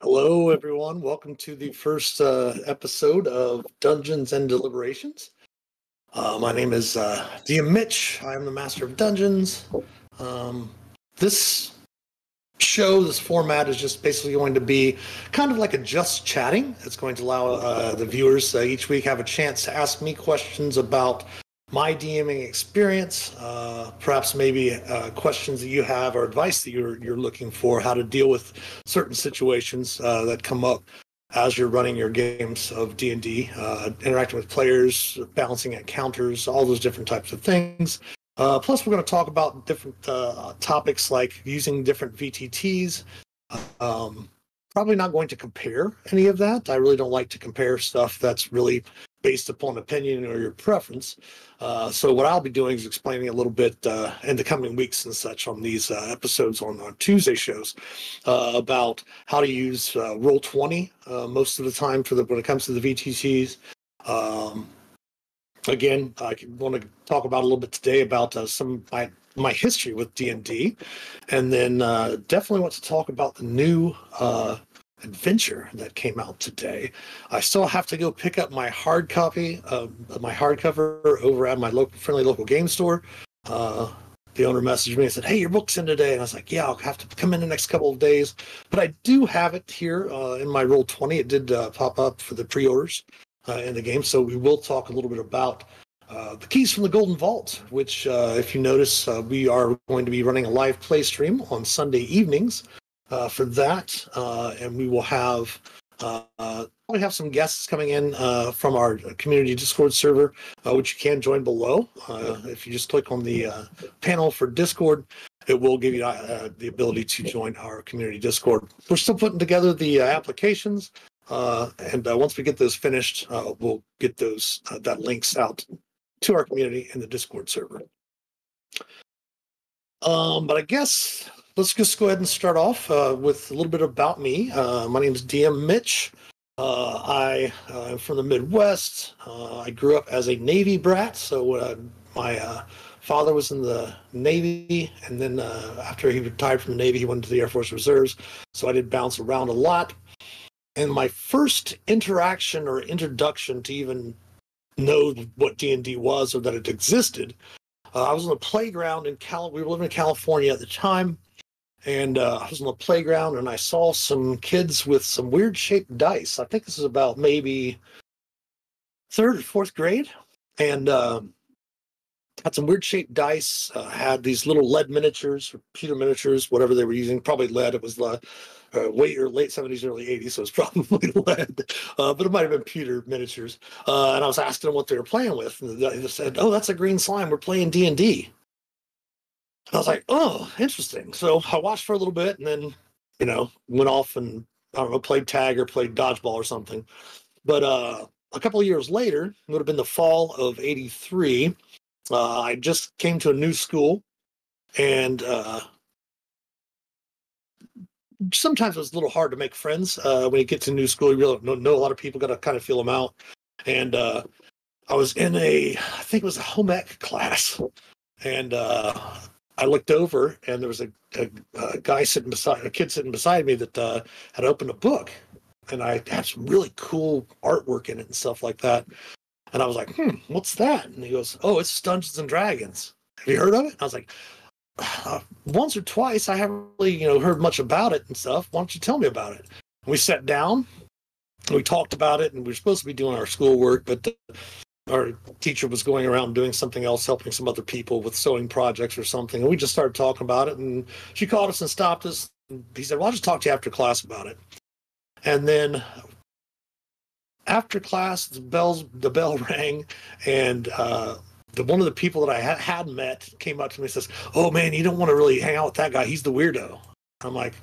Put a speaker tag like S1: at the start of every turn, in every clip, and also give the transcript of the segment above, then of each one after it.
S1: Hello, everyone. Welcome to the first episode of Dungeons and Deliberations. My name is DM Mitch. I am the Master of Dungeons. This this format is just basically going to be kind of like a just chatting. It's going to allow the viewers each week have a chance to ask me questions about my DMing experience, perhaps maybe questions that you have or advice that you're looking for, how to deal with certain situations that come up as you're running your games of D&D, interacting with players, balancing encounters, all those different types of things. Plus, we're going to talk about different topics like using different VTTs. Probably not going to compare any of that. I really don't like to compare stuff that's really based upon opinion or your preference. So what I'll be doing is explaining a little bit in the coming weeks and such on these episodes on Tuesday shows about how to use Roll20 most of the time when it comes to the VTCs. Again, I want to talk about a little bit today about some of my history with D&D, and then definitely want to talk about the new adventure that came out today. I still have to go pick up my hard copy of my hardcover over at my friendly local game store. The owner messaged me and said, "Hey, your book's in today." And I was like, "Yeah, I'll have to come in the next couple of days." But I do have it here in my Roll20. It did pop up for the pre-orders in the game. So we will talk a little bit about the Keys from the Golden Vault, which, if you notice, we are going to be running a live play stream on Sunday evenings for that. And we will have probably have some guests coming in from our community Discord server, which you can join below. If you just click on the panel for Discord, it will give you the ability to join our community Discord. We're still putting together the applications. And once we get those finished, we'll get that links out to our community in the Discord server. But I guess let's just go ahead and start off with a little bit about me. My name is DM Mitch. I am from the Midwest. I grew up as a Navy brat, so my father was in the Navy, and then after he retired from the Navy, he went to the Air Force Reserves, so I did bounce around a lot. And my first interaction or introduction to even know what D&D was or that it existed, I was on the playground in we were living in California at the time, and I was on the playground and I saw some kids with some weird shaped dice. I think this is about maybe third or fourth grade, and had some weird shaped dice, had these little lead miniatures or pewter miniatures, whatever they were using, probably lead. It was late 70s, early 80s, so it's probably lead, but it might have been pewter miniatures. And I was asking them what they were playing with, and they said, "Oh, that's a green slime. We're playing D&D." I was like, "Oh, interesting." So I watched for a little bit, and then, went off and, I don't know, played tag or played dodgeball or something. But a couple of years later, it would have been the fall of '83. I just came to a new school, and sometimes it's a little hard to make friends when you get to a new school. You really don't know a lot of people, got to kind of feel them out. And I was in I think it was a home ec class, and I looked over, and there was a kid sitting beside me that had opened a book, and I had some really cool artwork in it and stuff like that. And I was like, "What's that?" And he goes, "Oh, it's Dungeons and Dragons. Have you heard of it?" And I was like, "Once or twice. I haven't really, heard much about it and stuff. Why don't you tell me about it?" And we sat down, and we talked about it, and we were supposed to be doing our schoolwork, but our teacher was going around doing something else, helping some other people with sewing projects or something. And we just started talking about it, and she called us and stopped us. And he said, "Well, I'll just talk to you after class about it." And then after class, the bell rang, and one of the people that I had met came up to me and says, "Oh man, you don't want to really hang out with that guy. He's the weirdo." I'm like,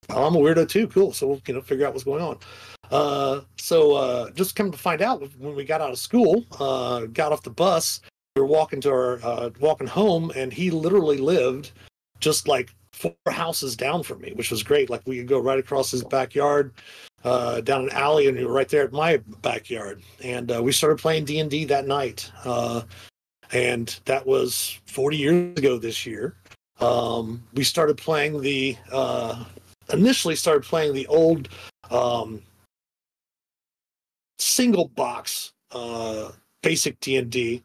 S1: "Well, I'm a weirdo too. Cool." So we'll figure out what's going on. So just come to find out, when we got out of school, got off the bus, we were walking home, and he literally lived just like 4 houses down from me, which was great. Like, we could go right across his backyard, down an alley, and we were right there at my backyard. And we started playing D&D that night. And that was 40 years ago this year. We started playing the initially started playing the old single box basic D&D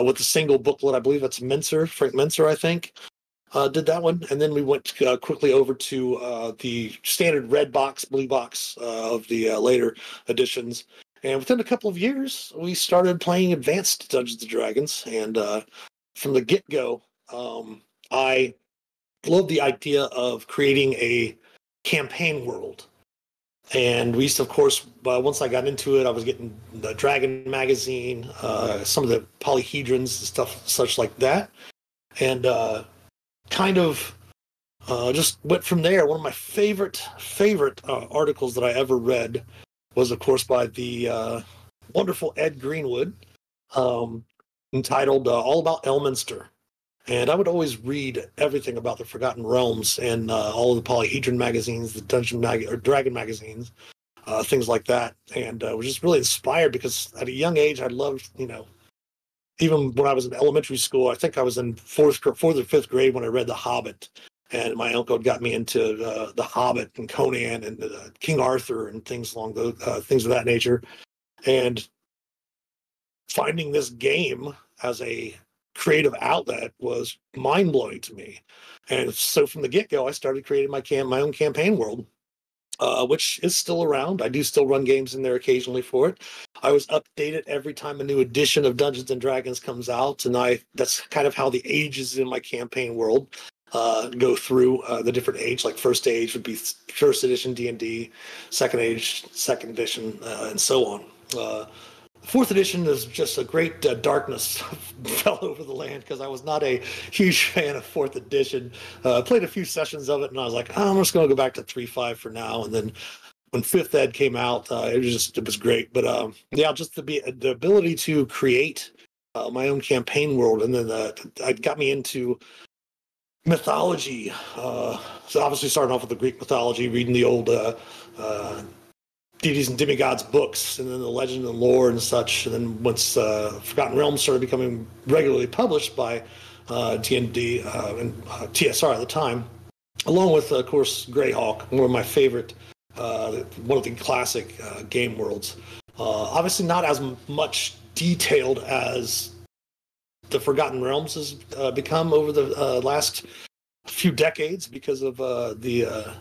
S1: with the single booklet. I believe that's Frank Mincer, I think, did that one. And then we went quickly over to the standard red box, blue box of the later editions. And within a couple of years, we started playing advanced Dungeons & Dragons. And from the get-go, I loved the idea of creating a campaign world. And we used to, of course, once I got into it, I was getting the Dragon magazine, some of the polyhedrons and stuff such like that. And kind of just went from there. One of my favorite articles that I ever read was, of course, by the wonderful Ed Greenwood, entitled All About Elminster. And I would always read everything about the Forgotten Realms and all of the polyhedron magazines, the or Dragon magazines, things like that. And was just really inspired because at a young age, I loved, even when I was in elementary school, I think I was in fourth or fifth grade when I read The Hobbit. And my uncle got me into The Hobbit and Conan and King Arthur and things along those things of that nature. And finding this game as a creative outlet was mind-blowing to me. And so from the get-go, I started creating my own campaign world, which is still around. I do still run games in there occasionally for it. I was updated every time a new edition of Dungeons & Dragons comes out, and that's kind of how the ages in my campaign world go through the different age. Like first age would be first edition D&D, second age, second edition, and so on. Fourth edition is just a great darkness fell over the land because I was not a huge fan of fourth edition. Played a few sessions of it, and I was like, I'm just going to go back to 3.5 for now. And then when fifth ed came out, it was great. But yeah, just the ability to create my own campaign world, and then it got me into mythology. So obviously starting off with the Greek mythology, reading the old deities and demigods books, and then the legend and lore and such. And then once Forgotten Realms started becoming regularly published by D&D and TSR at the time, along with, of course, Greyhawk, one of my favorite, one of the classic game worlds. Obviously not as much detailed as the Forgotten Realms has become over the last few decades because of the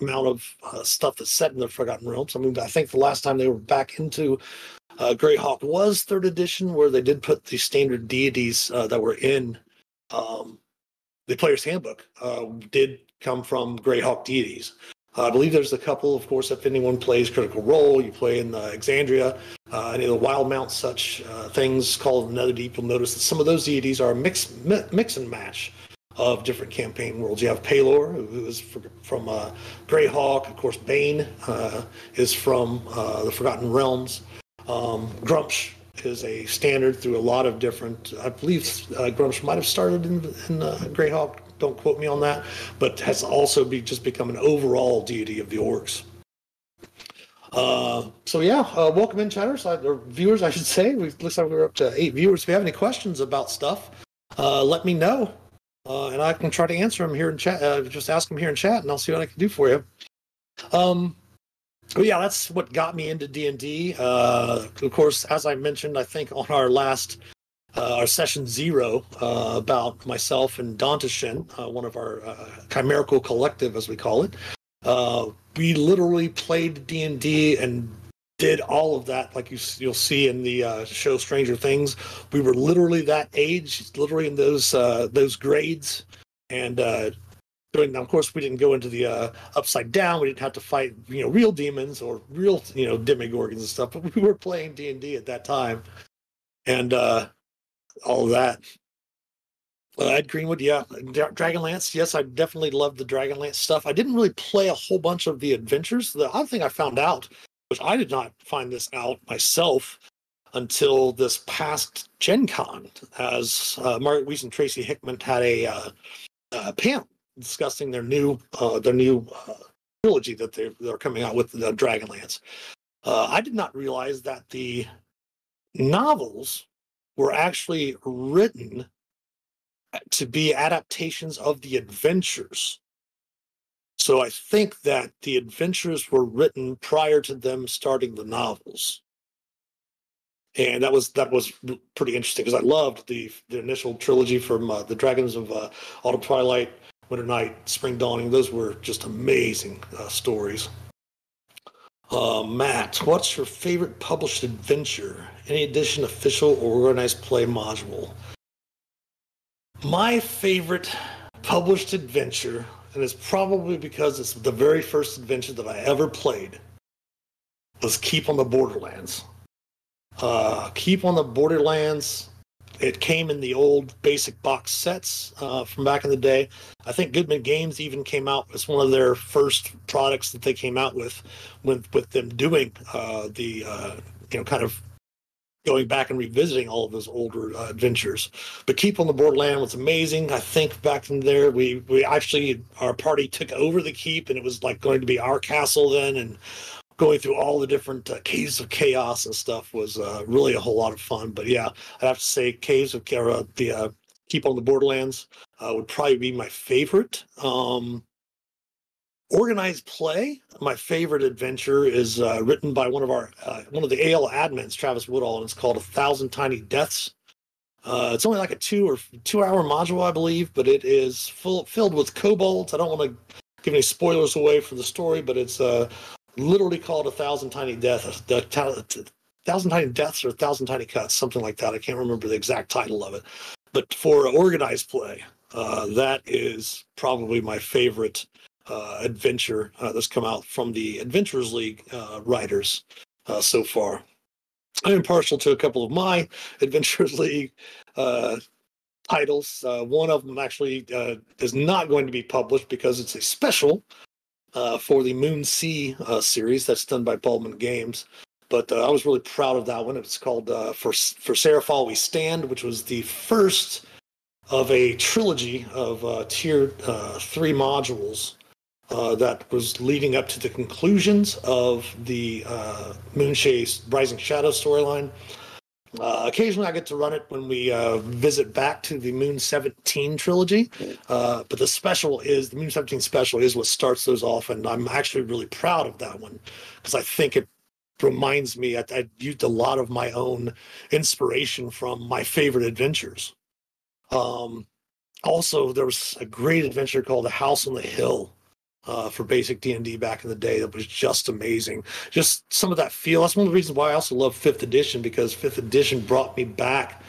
S1: amount of stuff that's set in the Forgotten Realms. I mean, I think the last time they were back into Greyhawk was third edition, where they did put the standard deities that were in the player's handbook did come from Greyhawk deities. I believe there's a couple, of course, if anyone plays Critical Role, you play in Exandria, any of the wild mount such things called Netherdeep, you'll notice that some of those deities are a mix and match of different campaign worlds. You have Pelor, who is from Greyhawk. Of course, Bane is from the Forgotten Realms. Grumsh is a standard through a lot of different. I believe Grumsh might have started in Greyhawk. Don't quote me on that, but has also just become an overall deity of the orcs. So yeah, welcome in, chatters, or viewers, I should say. Looks like we're up to 8 viewers. If you have any questions about stuff, let me know. And I can try to answer them here in chat. Just ask them here in chat, and I'll see what I can do for you. But yeah, that's what got me into D&D. Of course, as I mentioned, I think on our last, our session 0, about myself and Dantashin, one of our chimerical collective, as we call it. We literally played D&D and did all of that, like you'll see in the show Stranger Things. We were literally that age, literally in those grades, and now, of course, we didn't go into the upside down. We didn't have to fight, real demons or real, demigorgons and stuff. But we were playing D&D at that time, and all of that. Ed Greenwood, yeah, Dragonlance. Yes, I definitely loved the Dragonlance stuff. I didn't really play a whole bunch of the adventures. The other thing I found out, which I did not find this out myself until this past Gen Con, as Margaret Weiss and Tracy Hickman had a panel discussing their new trilogy that they're coming out with, the Dragonlance. I did not realize that the novels were actually written to be adaptations of the adventures So I think that the adventures were written prior to them starting the novels. And that was pretty interesting because I loved the initial trilogy from the Dragons of Autumn Twilight, Winter Night, Spring Dawning. Those were just amazing stories. Matt, what's your favorite published adventure? Any edition, official, or organized play module? My favorite published adventure, and it's probably because it's the very first adventure that I ever played, was Keep on the Borderlands. Keep on the Borderlands. It came in the old basic box sets from back in the day. I think Goodman Games even came out as one of their first products that they came out with them doing kind of going back and revisiting all of those older adventures. But Keep on the Borderland was amazing. I think back in there, we actually, our party took over the Keep, and it was like going to be our castle then, and going through all the different caves of chaos and stuff was really a whole lot of fun. But yeah, I'd have to say Caves of the Keep on the Borderlands would probably be my favorite. Organized play, my favorite adventure is written by one of the AL admins, Travis Woodall, and it's called 1,000 Tiny Deaths. It's only like a 2-hour module, I believe, but it is filled with kobolds. I don't want to give any spoilers away for the story, but it's literally called 1,000 Tiny Deaths. 1,000 Tiny Deaths or 1,000 Tiny Cuts, something like that. I can't remember the exact title of it. But for organized play, that is probably my favorite adventure that's come out from the Adventurers League writers so far. I'm partial to a couple of my Adventurers League titles. One of them actually is not going to be published because it's a special for the Moon Sea series that's done by Baldwin Games. But I was really proud of that one. It's called For Seraphal We Stand, which was the first of a trilogy of tier 3 modules that was leading up to the conclusions of the Moonshae Rising Shadow storyline. Occasionally I get to run it when we visit back to the Moon 17 trilogy, but the Moon 17 special is what starts those off, and I'm actually really proud of that one because I think it reminds me I used a lot of my own inspiration from my favorite adventures. Also, there was a great adventure called The House on the Hill for basic D&D back in the day that was just amazing. Just some of that feel. That's one of the reasons why I also love 5th edition, because 5th edition brought me back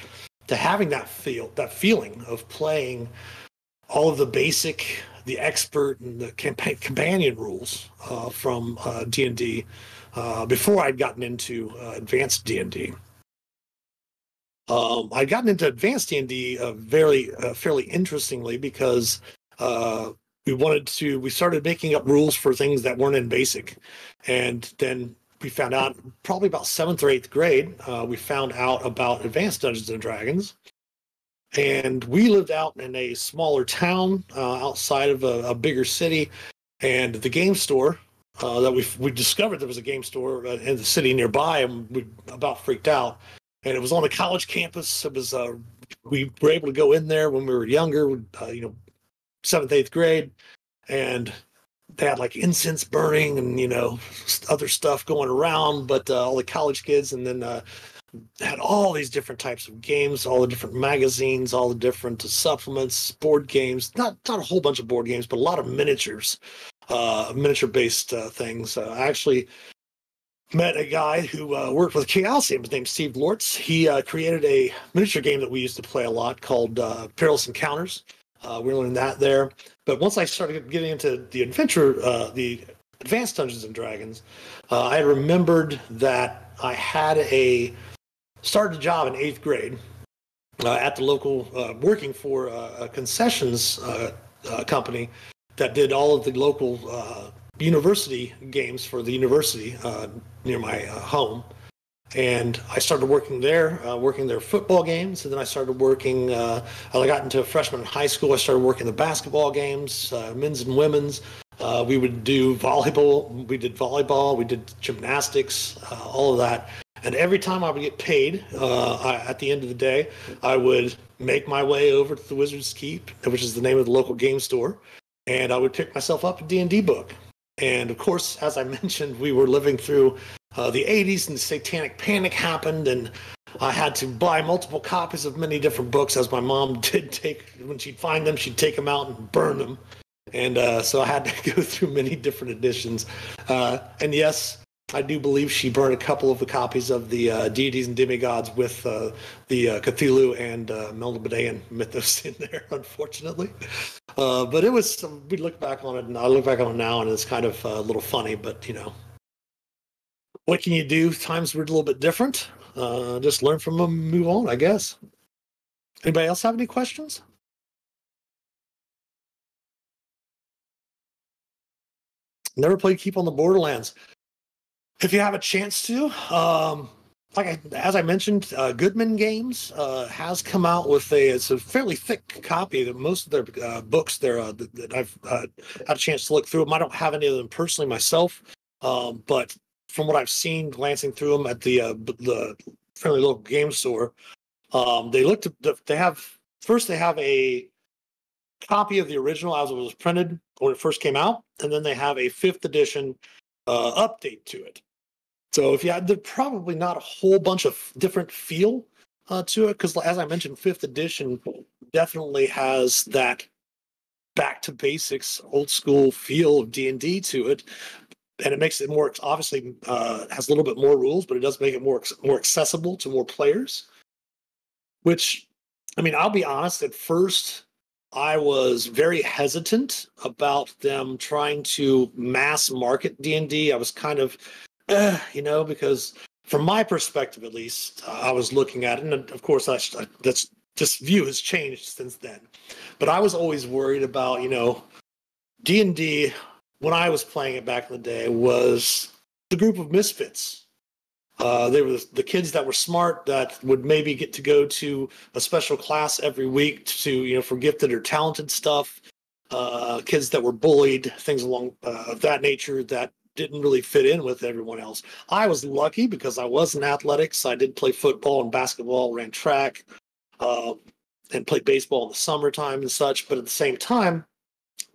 S1: to having that feeling of playing all of the basic, the expert, and the companion rules from D&D before I'd gotten into advanced D&D. I'd gotten into advanced D&D fairly interestingly because we started making up rules for things that weren't in basic. And then we found out probably about 7th or 8th grade, we found out about advanced Dungeons and Dragons. And we lived out in a smaller town outside of a bigger city. And the game store that we discovered there was a game store in the city nearby, and we about freaked out. And it was on a college campus. It was we were able to go in there when we were younger, 7th, 8th grade, and they had like incense burning and other stuff going around. But all the college kids, and then had all these different types of games, all the different magazines, all the different supplements, board games. Not a whole bunch of board games, but a lot of miniatures, miniature-based things. I actually met a guy who worked with Chaosium. His name's Steve Lortz. He created a miniature game that we used to play a lot called Perilous Encounters. We learned that there. But once I started getting into the advanced Dungeons and Dragons, I remembered that I had started a job in 8th grade at the local, working for a concessions company that did all of the local university games for the university near my home. And I started working there their football games. And then I started working, I got into freshman in high school. I started working the basketball games, men's and women's. We would do volleyball. We did volleyball. We did gymnastics, all of that. And every time I would get paid at the end of the day, I would make my way over to the Wizard's Keep, which is the name of the local game store. and I would pick myself up a D&D book. And of course, as I mentioned, we were living through the 80s, and the Satanic Panic happened, and I had to buy multiple copies of many different books, as my mom did take. When she'd find them, she'd take them out and burn them. And so I had to go through many different editions. And yes, I do believe she burned a couple of the copies of the deities and demigods with the Cthulhu and Melnibodean mythos in there, unfortunately. But it was, we look back on it, and I look back on it now, and it's kind of a little funny, but, you know, what can you do? Times were a little bit different. Just learn from them and move on, I guess. Anybody else have any questions? Never played Keep on the Borderlands. If you have a chance to, as I mentioned, Goodman Games has come out with it's a fairly thick copy. That most of their books that I've had a chance to look through them. I don't have any of them personally myself, but from what I've seen, glancing through them at the fairly local game store, they have a copy of the original as it was printed when it first came out, and then they have a 5th edition update to it. So if you had, there's probably not a whole bunch of different feel to it, because as I mentioned, 5th edition definitely has that back to basics, old school feel of D&D to it, and it makes it more, obviously has a little bit more rules, but it does make it more accessible to more players. Which, I mean, I'll be honest, at first I was very hesitant about them trying to mass market D&D. I was kind of, because from my perspective, at least, I was looking at it, and of course, this view has changed since then. But I was always worried about, D&D, when I was playing it back in the day, was the group of misfits. They were the kids that were smart, that would maybe get to go to a special class every week to, for gifted or talented stuff. Kids that were bullied, things along of that nature that didn't really fit in with everyone else. I was lucky because I was in athletics. I did play football and basketball, ran track, and played baseball in the summertime and such. But at the same time,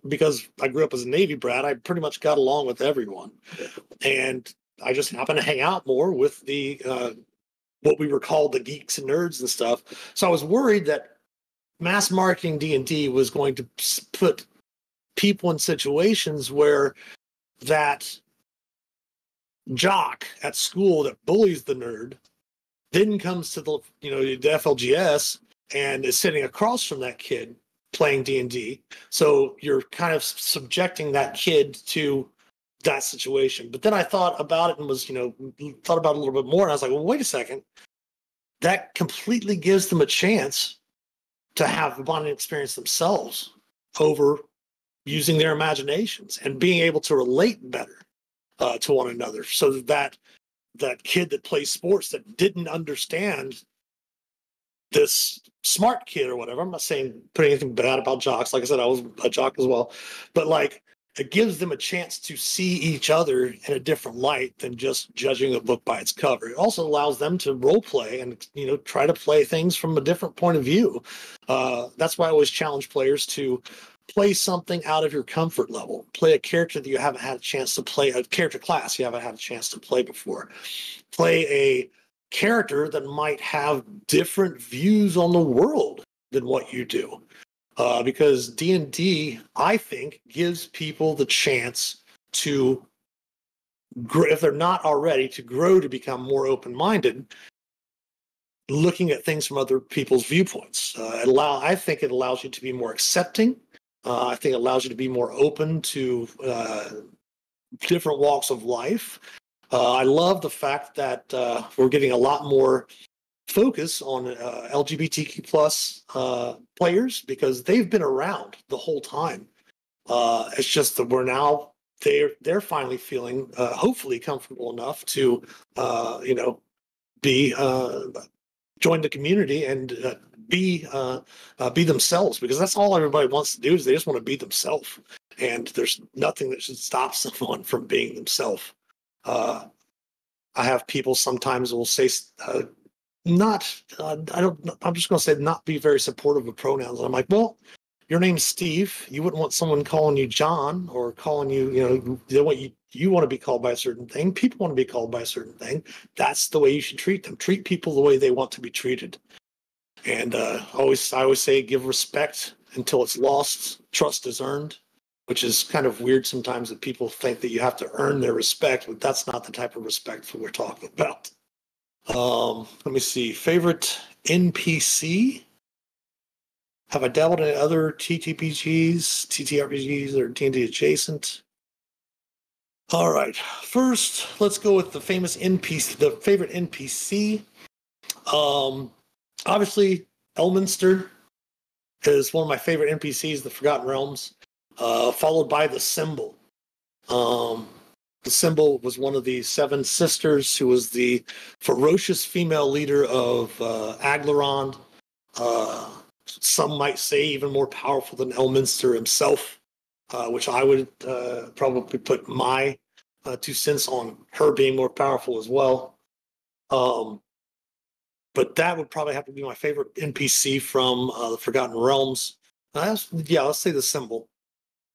S1: because I grew up as a Navy brat, I pretty much got along with everyone. And I just happened to hang out more with the what we were called the geeks and nerds and stuff. So I was worried that mass marketing D&D was going to put people in situations where that jock at school that bullies the nerd then comes to the FLGS and is sitting across from that kid playing D&D. So you're kind of subjecting that kid to that situation. But then I thought about it and was, thought about it a little bit more. And I was like, well, wait a second. That completely gives them a chance to have the bonding experience themselves over using their imaginations and being able to relate better to one another. So that kid that plays sports that didn't understand this smart kid or whatever, I'm not saying put anything bad about jocks. Like I said, I was a jock as well. But it gives them a chance to see each other in a different light than just judging a book by its cover. It also allows them to role play and, try to play things from a different point of view. That's why I always challenge players to play something out of your comfort level. Play a character that you haven't had a chance to play, a character class you haven't had a chance to play before. Play a character that might have different views on the world than what you do. Because D&D, I think, gives people the chance to grow, if they're not already, to grow to become more open-minded, looking at things from other people's viewpoints. I think it allows you to be more accepting. I think it allows you to be more open to different walks of life. I love the fact that we're getting a lot more focus on LGBTQ plus players, because they've been around the whole time. It's just that they're finally feeling hopefully comfortable enough to be join the community and be themselves, because that's all everybody wants to do, is they just want to be themselves, and there's nothing that should stop someone from being themselves. I have people sometimes will say I'm just going to say not be very supportive of pronouns. And I'm like, well, your name's Steve. You wouldn't want someone calling you John or calling you, they want you want to be called by a certain thing. People want to be called by a certain thing. That's the way you should treat them. Treat people the way they want to be treated. And I always say, give respect until it's lost. Trust is earned, which is kind of weird sometimes that people think that you have to earn their respect, but that's not the type of respect that we're talking about. Let me see. Favorite NPC? Have I dabbled in other TTRPGs, or D&D adjacent? All right. First, let's go with the famous NPC, the favorite NPC. Obviously, Elminster is one of my favorite NPCs, the Forgotten Realms, followed by the Symbol. The Symbol was one of the Seven Sisters who was the ferocious female leader of Aglarond. Some might say even more powerful than Elminster himself, which I would probably put my 2 cents on her being more powerful as well. But that would probably have to be my favorite NPC from the Forgotten Realms. Let's say the Symbol.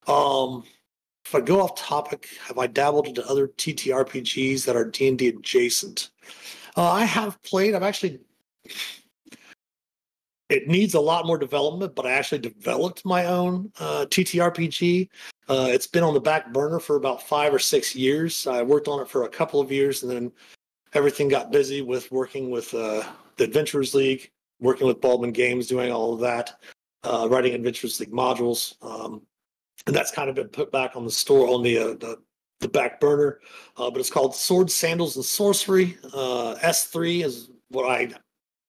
S1: If I go off topic, have I dabbled into other TTRPGs that are D&D adjacent? I have played. It needs a lot more development, but I actually developed my own TTRPG. It's been on the back burner for about 5 or 6 years. I worked on it for a couple of years, and then everything got busy with working with the Adventurers League, working with Baldwin Games, doing all of that, writing Adventurers League modules. And that's kind of been put back on the back burner. But it's called Swords, Sandals, and Sorcery. S3 is what I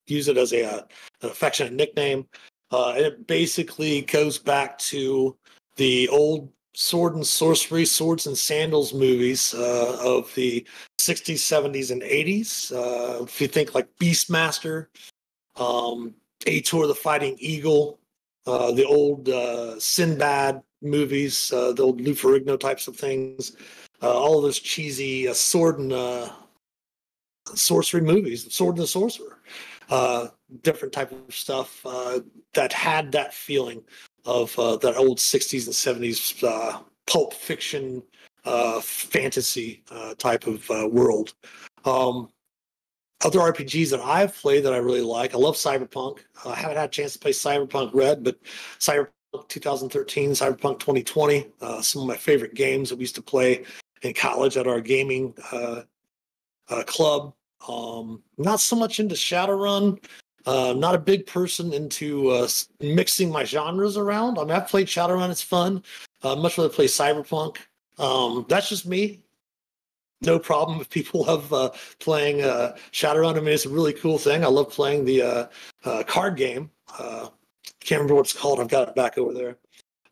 S1: use it as an affectionate nickname. And it basically goes back to the old sword and sorcery, swords and sandals movies of the 60s, 70s, and 80s. If you think like Beastmaster, Ator the Fighting Eagle, the old Sinbad movies, the old Lou Ferrigno types of things, all of those cheesy sword and sorcery movies, Sword and the Sorcerer, different type of stuff that had that feeling of that old 60s and 70s pulp fiction fantasy type of world. Other RPGs that I've played that I really like, I love Cyberpunk. I haven't had a chance to play Cyberpunk Red, but Cyberpunk 2013, Cyberpunk 2020, some of my favorite games that we used to play in college at our gaming club. Not so much into Shadowrun. Not a big person into mixing my genres around. I mean, I've played Shadowrun; it's fun. Much rather play Cyberpunk. That's just me. No problem if people love playing Shadowrun. I mean, it's a really cool thing. I love playing the card game. Can't remember what it's called. I've got it back over there.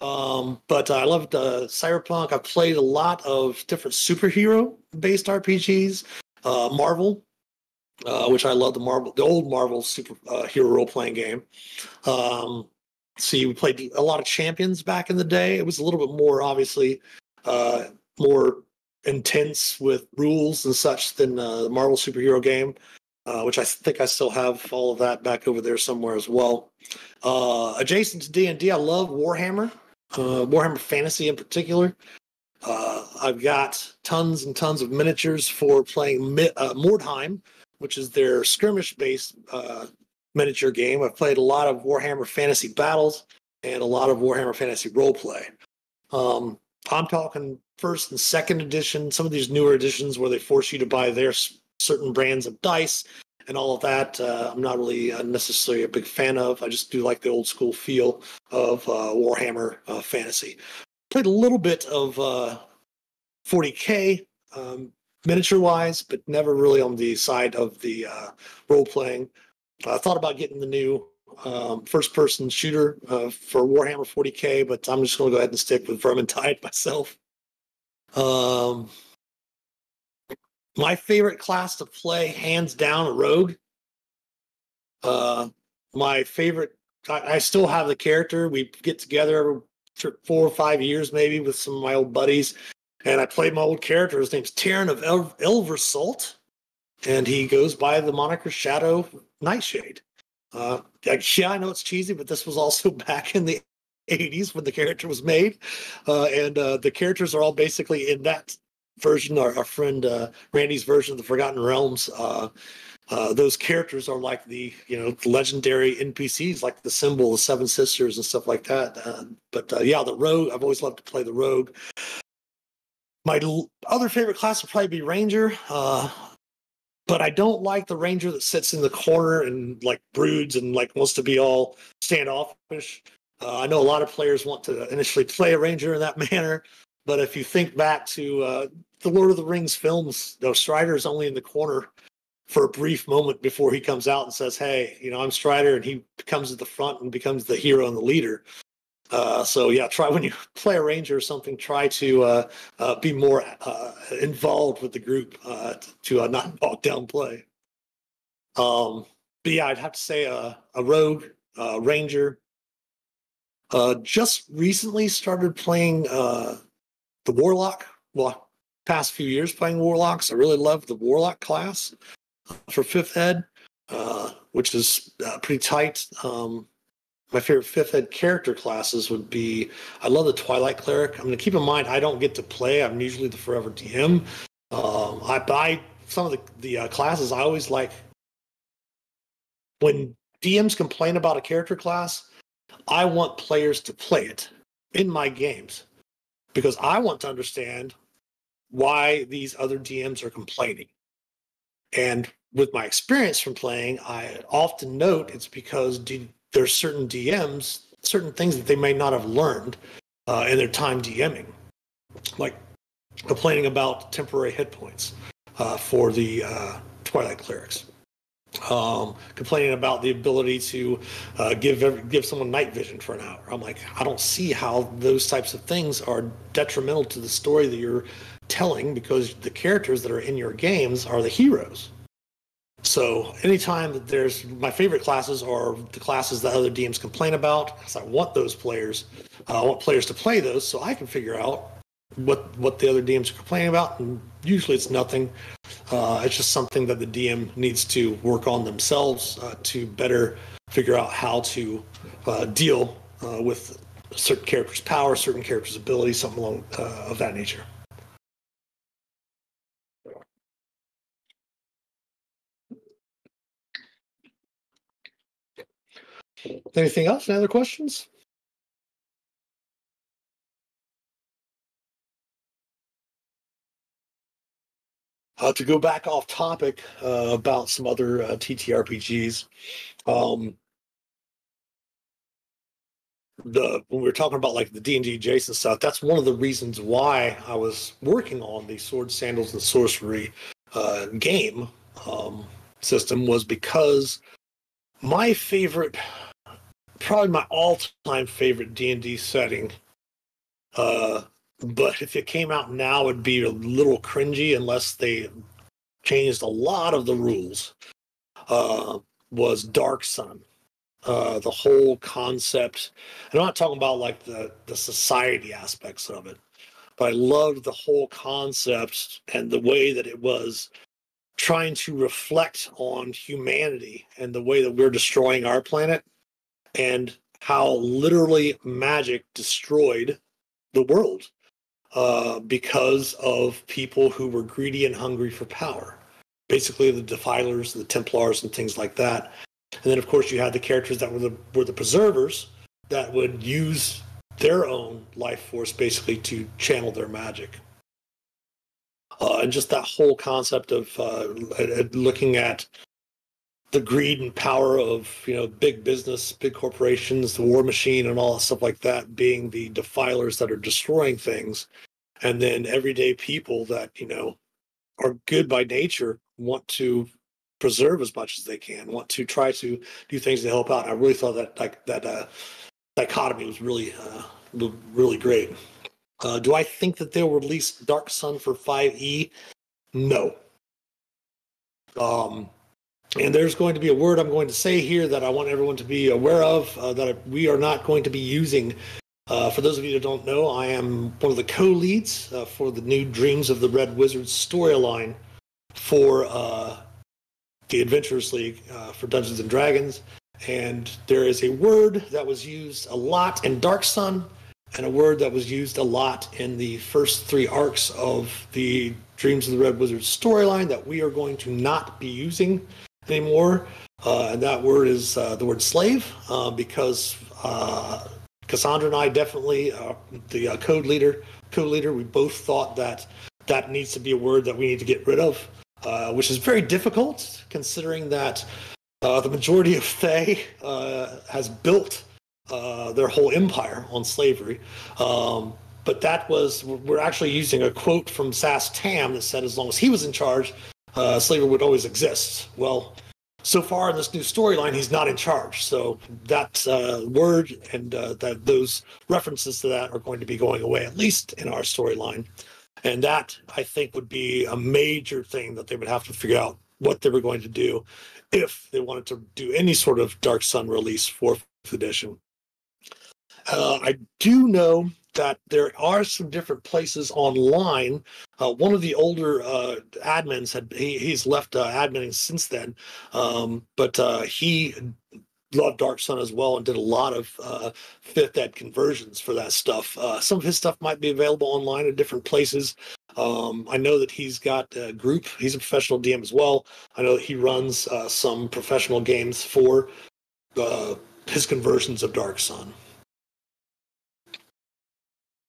S1: But I loved Cyberpunk. I've played a lot of different superhero-based RPGs. Marvel, which I love, the old Marvel superhero role-playing game. We played a lot of Champions back in the day. It was a little bit more, obviously, more intense with rules and such than the Marvel superhero game, which I think I still have all of that back over there somewhere as well. Adjacent to D&D, I love Warhammer, Warhammer Fantasy in particular. I've got tons and tons of miniatures for playing Mordheim, which is their skirmish-based miniature game. I've played a lot of Warhammer Fantasy Battles and a lot of Warhammer Fantasy Roleplay. I'm talking first and second edition, some of these newer editions where they force you to buy their certain brands of dice and all of that. I'm not really necessarily a big fan of. I just do like the old school feel of Warhammer Fantasy. Played a little bit of 40K miniature wise, but never really on the side of the role playing. I thought about getting the new first person shooter for Warhammer 40K, but I'm just going to go ahead and stick with Vermintide myself. My favorite class to play, hands down, a rogue. My favorite, I still have the character. We get together every 4 or 5 years maybe with some of my old buddies, and I played my old character. His name's Terran of Elversalt, and he goes by the moniker Shadow Nightshade. I know it's cheesy, but this was also back in the '80s when the character was made, and the characters are all basically in that version. Our friend Randy's version of the Forgotten Realms. Those characters are like the legendary NPCs, like the Symbol, the Seven Sisters, and stuff like that. But the Rogue. I've always loved to play the Rogue. My other favorite class would probably be Ranger. But I don't like the Ranger that sits in the corner and like broods and like wants to be all standoffish. I know a lot of players want to initially play a Ranger in that manner, but if you think back to the Lord of the Rings films, Strider is only in the corner for a brief moment before he comes out and says, "Hey, I'm Strider," and he comes at the front and becomes the hero and the leader. Try when you play a Ranger or something, try to be more involved with the group to not bog down play. I'd have to say a Rogue, Ranger. Just recently started playing the Warlock. Well, past few years playing Warlocks. I really love the Warlock class for 5th Ed, which is pretty tight. My favorite 5th Ed character classes would be, I love the Twilight Cleric. I'm going to keep in mind, I don't get to play. I'm usually the forever DM. I buy some of the classes. I always like, when DMs complain about a character class, I want players to play it in my games because I want to understand why these other DMs are complaining. And with my experience from playing, I often note it's because there's certain DMs, certain things that they may not have learned in their time DMing, like complaining about temporary hit points for the Twilight Clerics, complaining about the ability to give someone night vision for an hour. I'm like, I don't see how those types of things are detrimental to the story that you're telling, because the characters that are in your games are the heroes. So anytime that there's, my favorite classes are the classes that other DMs complain about, because I want those players, I want players to play those so I can figure out what the other DMs are complaining about, and usually it's nothing. It's just something that the DM needs to work on themselves to better figure out how to deal with certain characters' power, certain characters' abilities, something along of that nature. Anything else? Any other questions? To go back off topic about some other TTRPGs, when we were talking about like the D&D adjacent stuff, that's one of the reasons why I was working on the Swords, Sandals, and Sorcery game system, was because my favorite, probably my all-time favorite D&D setting, but if it came out now, it'd be a little cringy unless they changed a lot of the rules, was Dark Sun. The whole concept, and I'm not talking about like the society aspects of it, but I loved the whole concept and the way that it was trying to reflect on humanity and the way that we're destroying our planet, and how literally magic destroyed the world because of people who were greedy and hungry for power. Basically, the Defilers, the Templars, and things like that. And then, of course, you had the characters that were the Preservers that would use their own life force basically to channel their magic. And just that whole concept of looking at the greed and power of big business, big corporations, the war machine, and all that stuff like that being the Defilers that are destroying things, and then everyday people that are good by nature want to preserve as much as they can, want to try to do things to help out. I really thought that dichotomy was really great. Do I think that they'll release Dark Sun for 5e? No. And there's going to be a word I'm going to say here that I want everyone to be aware of, that we are not going to be using. For those of you that don't know, I am one of the co-leads for the new Dreams of the Red Wizard storyline for the Adventurers League for Dungeons & Dragons. And there is a word that was used a lot in Dark Sun, and a word that was used a lot in the first 3 arcs of the Dreams of the Red Wizard storyline that we are going to not be using anymore. And that word is the word slave, because Cassandra and I definitely, the co-leader, we both thought that that needs to be a word that we need to get rid of, which is very difficult considering that the majority of Fae has built their whole empire on slavery. But we're actually using a quote from Sass Tam that said as long as he was in charge, slavery would always exist. Well, so far in this new storyline, he's not in charge. So that word and those references to that are going to be going away, at least in our storyline. And that, I think, would be a major thing that they would have to figure out what they were going to do if they wanted to do any sort of Dark Sun release for 5th edition. I do know that there are some different places online. One of the older admins he's left adminning since then, but he loved Dark Sun as well and did a lot of 5th ed conversions for that stuff. Some of his stuff might be available online at different places. I know that he's got a group. He's a professional DM as well. I know that he runs some professional games for his conversions of Dark Sun.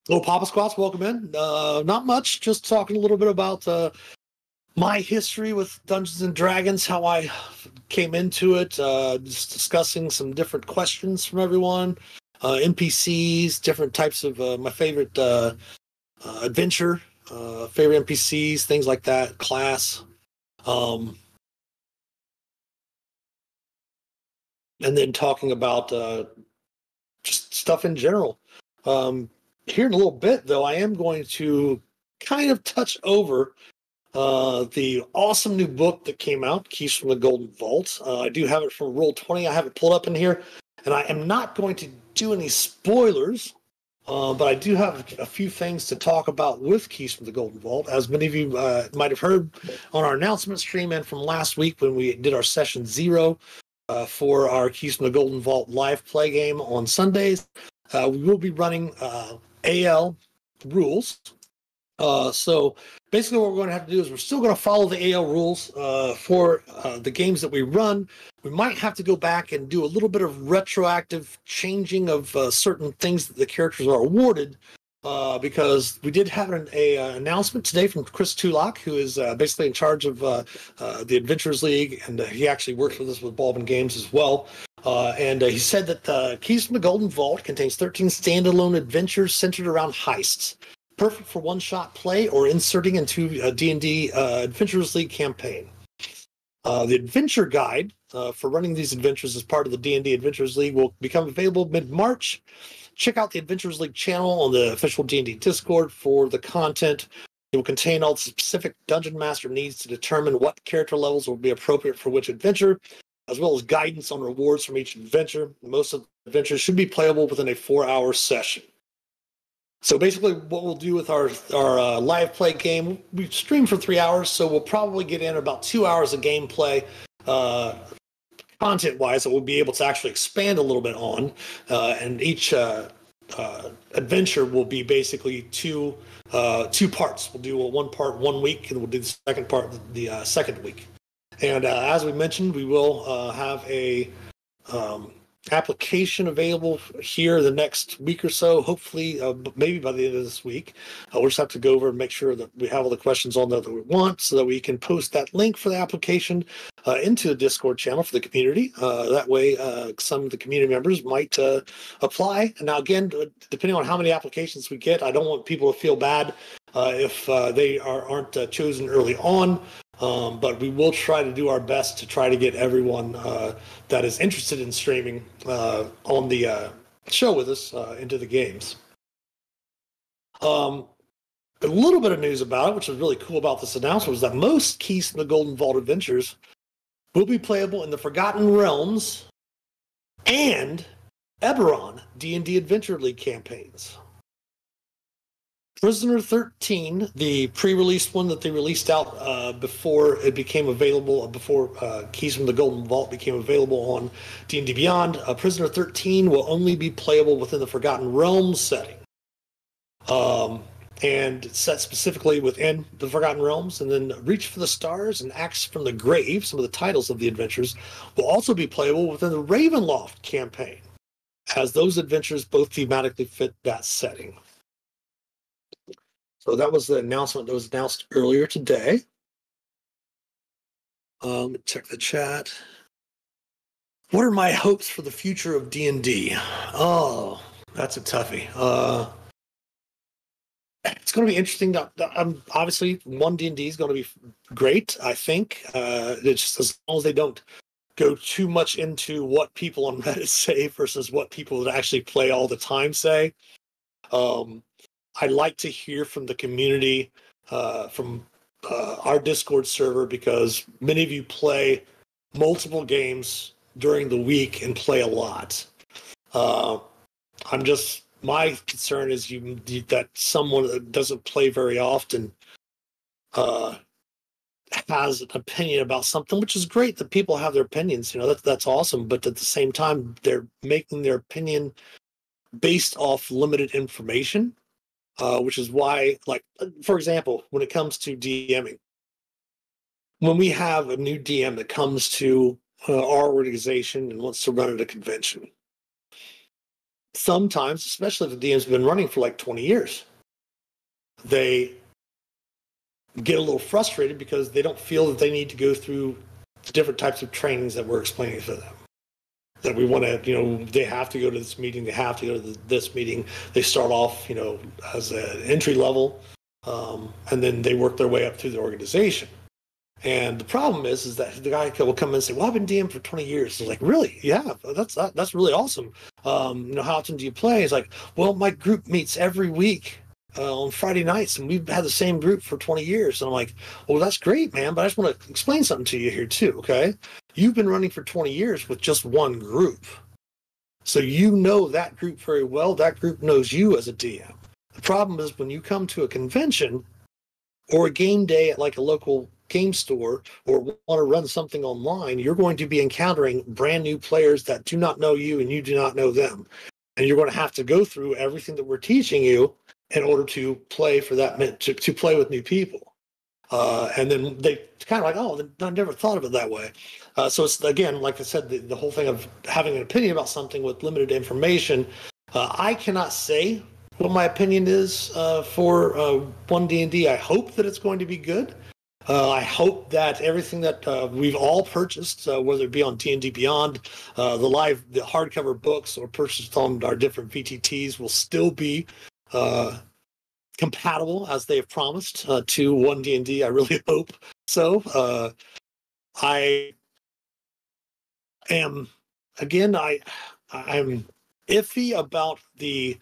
S1: Hello, Papa Squats, welcome in. Not much, just talking a little bit about my history with Dungeons and Dragons, how I came into it, just discussing some different questions from everyone, NPCs, different types of my favorite adventure, favorite NPCs, things like that, class. And then talking about just stuff in general. Here in a little bit, though, I am going to kind of touch over the awesome new book that came out, Keys from the Golden Vault. I do have it from Roll20. I have it pulled up in here, and I am not going to do any spoilers, but I do have a few things to talk about with Keys from the Golden Vault. As many of you might have heard on our announcement stream and from last week when we did our session 0 for our Keys from the Golden Vault live play game on Sundays, we will be running AL rules. So basically what we're going to have to do is we're still going to follow the AL rules for the games that we run. We might have to go back and do a little bit of retroactive changing of certain things that the characters are awarded, because we did have an announcement today from Chris Tulak, who is basically in charge of the Adventurers League, and he actually works with us with Baldwin Games as well. And he said that Keys from the Golden Vault contains 13 standalone adventures centered around heists, perfect for one-shot play or inserting into a D&D Adventurers League campaign. The adventure guide for running these adventures as part of the D&D Adventurers League will become available mid-March. Check out the Adventurers League channel on the official D&D Discord for the content. It will contain all the specific Dungeon Master needs to determine what character levels will be appropriate for which adventure, as well as guidance on rewards from each adventure. Most of the adventures should be playable within a 4-hour session. So basically what we'll do with our live play game, we stream for 3 hours, so we'll probably get in about 2 hours of gameplay content-wise that we'll be able to actually expand a little bit on. And each adventure will be basically two parts. We'll do one part 1 week, and we'll do the second part the second week. And as we mentioned, we will have a application available here the next week or so, hopefully maybe by the end of this week. We'll just have to go over and make sure that we have all the questions on there that we want, so that we can post that link for the application into the Discord channel for the community. That way some of the community members might apply. And now again, depending on how many applications we get, I don't want people to feel bad if they aren't chosen early on. But we will try to do our best to try to get everyone that is interested in streaming on the show with us into the games. A little bit of news about it, which was really cool about this announcement, was that most Keys from the Golden Vault adventures will be playable in the Forgotten Realms and Eberron D&D Adventure League campaigns. Prisoner 13, the pre-release one that they released out before it became available, before Keys from the Golden Vault became available on D&D Beyond, Prisoner 13 will only be playable within the Forgotten Realms setting. And it's set specifically within the Forgotten Realms. And then Reach for the Stars and Acts from the Grave, some of the titles of the adventures, will also be playable within the Ravenloft campaign, as those adventures both thematically fit that setting. So that was the announcement that was announced earlier today. Check the chat. What are my hopes for the future of D&D? Oh, that's a toughie. It's going to be interesting. Obviously, one D&D is going to be great, I think. It's just as long as they don't go too much into what people on Reddit say versus what people that actually play all the time say. I'd like to hear from the community, from our Discord server, because many of you play multiple games during the week and play a lot. My concern is that someone that doesn't play very often has an opinion about something, which is great that people have their opinions. That's awesome. But at the same time, they're making their opinion based off limited information. Which is why, like, for example, when it comes to DMing, when we have a new DM that comes to our organization and wants to run at a convention, sometimes, especially if the DM's been running for like 20 years, they get a little frustrated because they don't feel that they need to go through the different types of trainings that we're explaining to them. That we want to, they have to go to this meeting, they have to go to this meeting. They start off, as an entry level, and then they work their way up through the organization. And the problem is that the guy will come in and say, well, I've been DM for 20 years. It's like, really? Yeah, that's really awesome. How often do you play? It's like, well, my group meets every week on Friday nights, and we've had the same group for 20 years. And I'm like, well, that's great, man, but I just want to explain something to you here too, okay? You've been running for 20 years with just one group. So you know that group very well. That group knows you as a DM. The problem is when you come to a convention or a game day at like a local game store or want to run something online, you're going to be encountering brand new players that do not know you and you do not know them. And you're going to have to go through everything that we're teaching you in order to play for that, to play with new people. And then they kind of like, oh, I never thought of it that way. So it's, again, like I said, the whole thing of having an opinion about something with limited information. I cannot say what my opinion is for one D&D. I hope that it's going to be good. I hope that everything that we've all purchased, whether it be on D&D Beyond, the hardcover books, or purchased on our different VTTs, will still be compatible as they have promised to one D&D. I really hope so. I am, again, I'm iffy about the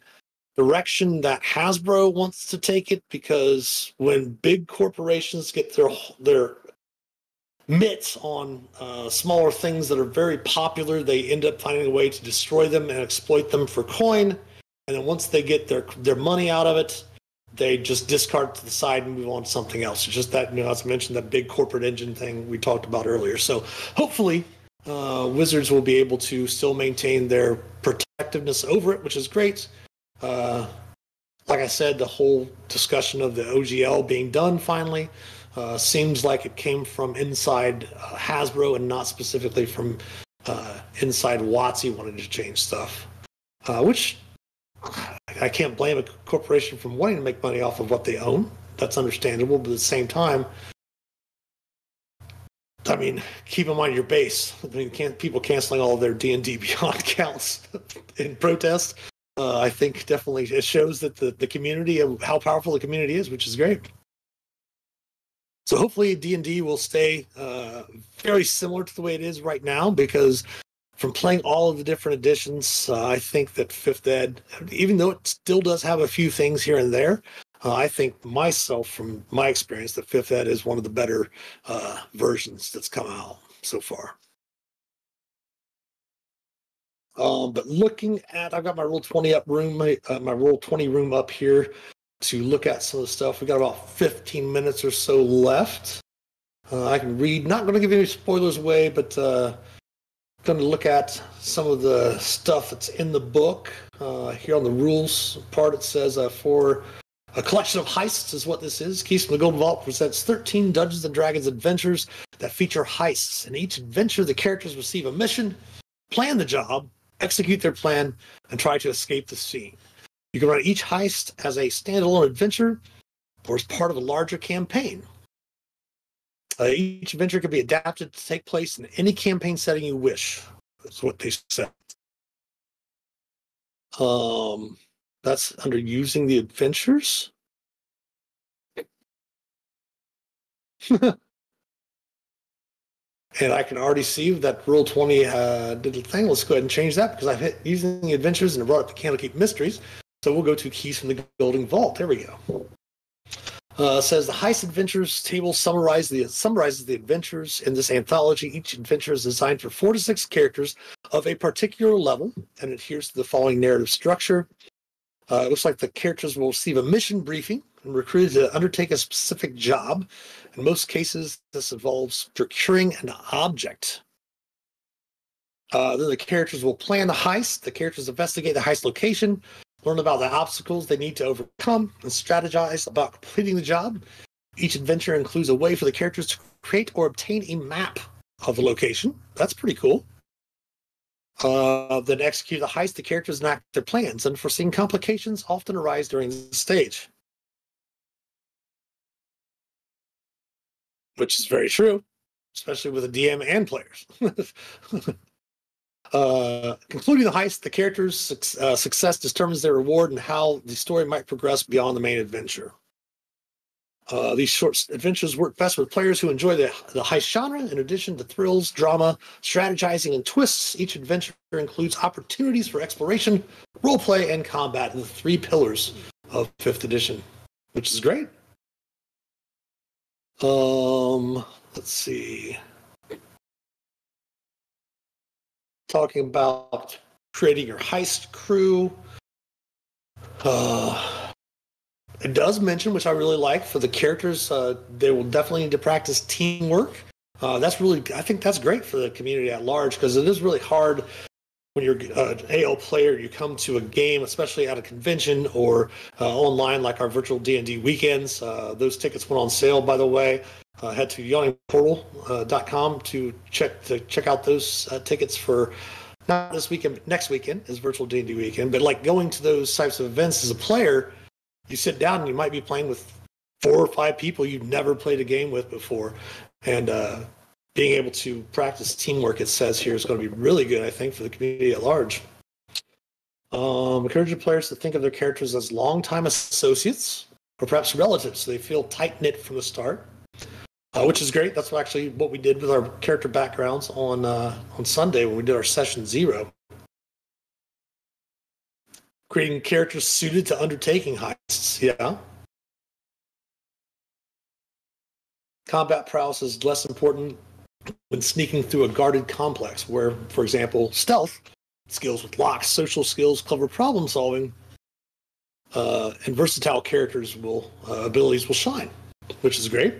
S1: direction that Hasbro wants to take it, because when big corporations get their mitts on smaller things that are very popular, they end up finding a way to destroy them and exploit them for coin. And then once they get their money out of it, they just discard it to the side and move on to something else. It's just that, as I mentioned, that big corporate engine thing we talked about earlier. So hopefully Wizards will be able to still maintain their protectiveness over it, which is great. Like I said, the whole discussion of the OGL being done finally seems like it came from inside Hasbro and not specifically from inside WotC wanting to change stuff, which I can't blame a corporation from wanting to make money off of what they own. That's understandable, but at the same time, I mean, keep in mind your base. I mean, people canceling all of their D&D Beyond accounts in protest. I think definitely it shows that the community, and how powerful the community is, which is great. So hopefully D&D will stay very similar to the way it is right now, because from playing all of the different editions, I think that 5th Ed, even though it still does have a few things here and there, I think myself, from my experience, that 5th Ed is one of the better versions that's come out so far. But looking at, I've got my Roll20 up room, my Roll20 room up here. to look at some of the stuff. We got about 15 minutes or so left. I can read, not going to give any spoilers away, but going to look at some of the stuff that's in the book. Here on the rules part, it says for a collection of heists is what this is. Keys from the Golden Vault presents 13 Dungeons & Dragons adventures that feature heists. In each adventure, the characters receive a mission, plan the job, execute their plan, and try to escape the scene. You can run each heist as a standalone adventure or as part of a larger campaign. Each adventure can be adapted to take place in any campaign setting you wish. That's what they said. That's under using the adventures. And I can already see that Rule 20 did the thing. Let's go ahead and change that because I've hit using the adventures and I brought up the Candlekeep Mysteries. So we'll go to Keys from the Golden Vault. There we go. Says the Heist Adventures table summarizes the adventures in this anthology. Each adventure is designed for 4 to 6 characters of a particular level and adheres to the following narrative structure. It looks like the characters will receive a mission briefing and recruited to undertake a specific job. In most cases, this involves procuring an object. Then the characters will plan the heist. The characters investigate the heist location, learn about the obstacles they need to overcome, and strategize about completing the job. Each adventure includes a way for the characters to create or obtain a map of the location. That's pretty cool. Then execute the heist, the characters enact their plans. Unforeseen complications often arise during the stage. Which is very true, especially with a DM and players. Concluding the heist, the character's success determines their reward and how the story might progress beyond the main adventure. These short adventures work best with players who enjoy the heist genre. In addition to thrills, drama, strategizing, and twists, each adventure includes opportunities for exploration, roleplay, and combat, the 3 pillars of 5th edition, which is great. Let's see. Talking about creating your heist crew. It does mention, which I really like, for the characters, they will definitely need to practice teamwork. I think that's great for the community at large, because it is really hard when you're an AL player, you come to a game, especially at a convention or online, like our virtual D&D weekends. Those tickets went on sale, by the way. Head to yawningportal.com to check out those tickets for not this weekend, but next weekend is virtual D&D weekend. But like going to those types of events as a player, you sit down and you might be playing with 4 or 5 people you've never played a game with before. And being able to practice teamwork, it says here, is going to be really good, I think, for the community at large. Encourage players to think of their characters as longtime associates or perhaps relatives, so they feel tight-knit from the start, which is great. That's what we did with our character backgrounds on Sunday when we did our session 0. Creating characters suited to undertaking heists, yeah. Combat prowess is less important when sneaking through a guarded complex where, for example, stealth, skills with locks, social skills, clever problem solving, and versatile abilities will shine, which is great.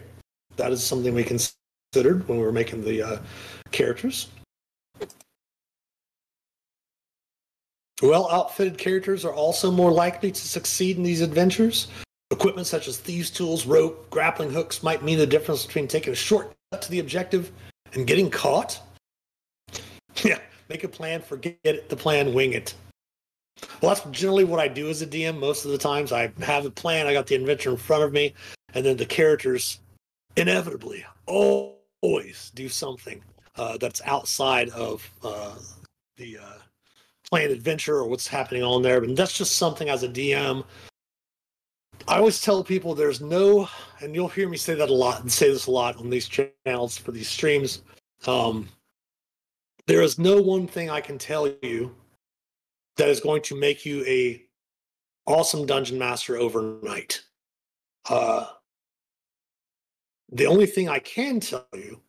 S1: That is something we considered when we were making the characters. Well-outfitted characters are also more likely to succeed in these adventures. Equipment such as thieves' tools, rope, grappling hooks might mean the difference between taking a shortcut to the objective and getting caught. Yeah, make a plan, forget it, the plan, wing it. Well, that's generally what I do as a DM most of the times. I have a plan, I got the adventure in front of me, and then the characters inevitably always do something that's outside of the planned adventure or what's happening on there. But that's just something as a DM. I always tell people there's no, and you'll hear me say that a lot and say this a lot on these channels for these streams. There is no one thing I can tell you that is going to make you a awesome dungeon master overnight. The only thing I can tell you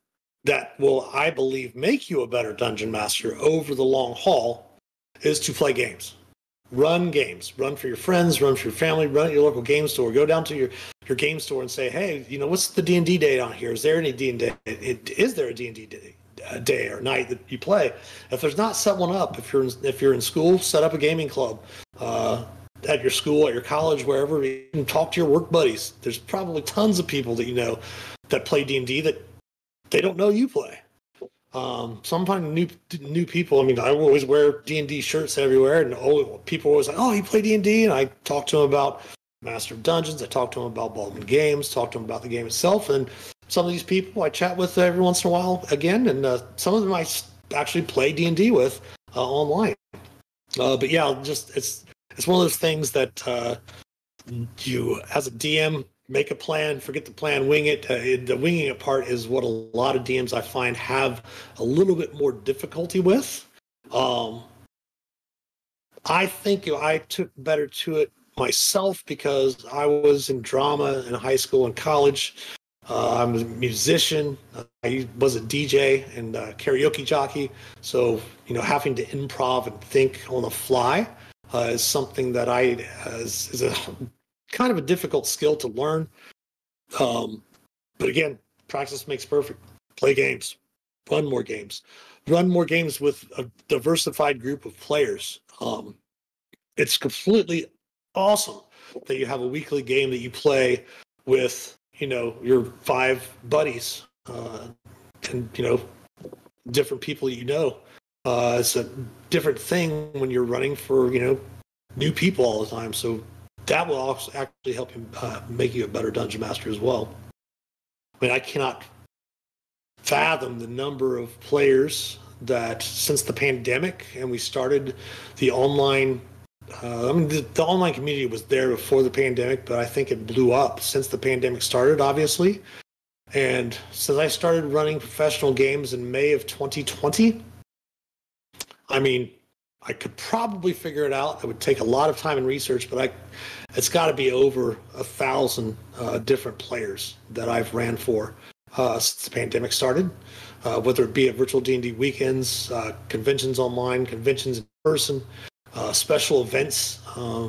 S1: that will, I believe, make you a better dungeon master over the long haul is to play games. Run games. Run for your friends. Run for your family. Run at your local game store. Go down to your game store and say, hey, what's the D&D day on here? Is there any D&D? Is there a D&D day or night that you play? If there's not, set one up. If you're in school, set up a gaming club. At your school, at your college, wherever, you can talk to your work buddies. There's probably tons of people that that play D&D that they don't know you play. Sometimes new people. I mean, I always wear D&D shirts everywhere, and people are always like, "Oh, you play D&D?" And I talk to them about Master of Dungeons. I talk to them about Baldwin Games. Talk to them about the game itself. And some of these people I chat with every once in a while again, and some of them I actually play D&D with online. But yeah, it's one of those things that you, as a DM, make a plan, forget the plan, wing it. The winging it part is what a lot of DMs I find have a little bit more difficulty with. I think I took better to it myself because I was in drama in high school and college. I'm a musician. I was a DJ and karaoke jockey. So, having to improv and think on the fly is something that is a kind of a difficult skill to learn. But again, practice makes perfect. Play games. Run more games. Run more games with a diversified group of players. It's completely awesome that you have a weekly game that you play with, your 5 buddies and, different people it's a different thing when you're running for, new people all the time. So that will also actually help you make you a better dungeon master as well. I mean, I cannot fathom the number of players that since the pandemic and we started the online the online community was there before the pandemic, but I think it blew up since the pandemic started, obviously. And since I started running professional games in May of 2020, I mean, I could probably figure it out. It would take a lot of time and research, but it's got to be over 1,000 different players that I've ran for since the pandemic started, whether it be at virtual D&D weekends, conventions online, conventions in person, special events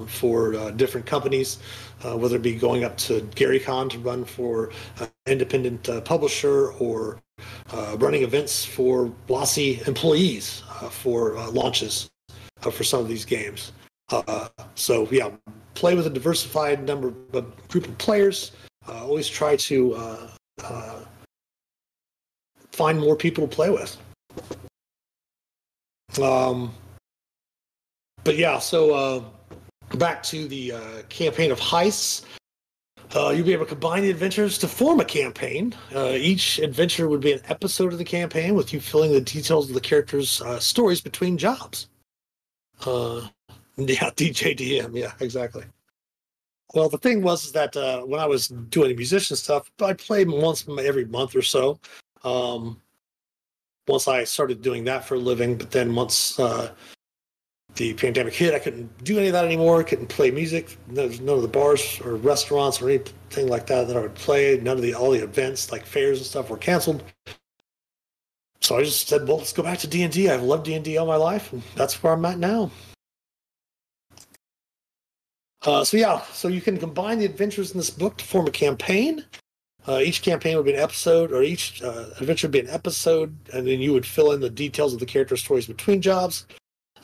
S1: for different companies, whether it be going up to GaryCon to run for an independent publisher or running events for Blossy employees for launches for some of these games. So yeah, play with a diversified group of players. Always try to find more people to play with. But yeah, so back to the campaign of heists. You'll be able to combine the adventures to form a campaign. Each adventure would be an episode of the campaign with you filling the details of the characters' stories between jobs. Yeah, DJDM, yeah, exactly. Well, the thing was that when I was doing musician stuff, I played once every month or so. Once I started doing that for a living, but then once the pandemic hit, I couldn't do any of that anymore. I couldn't play music. There's none of the bars or restaurants or anything like that I would play. None of all the events like fairs and stuff were canceled. So I just said, well, let's go back to D&D. I've loved D&D all my life, and that's where I'm at now. So you can combine the adventures in this book to form a campaign. Each campaign would be an episode, or each adventure would be an episode, and then you would fill in the details of the character stories between jobs.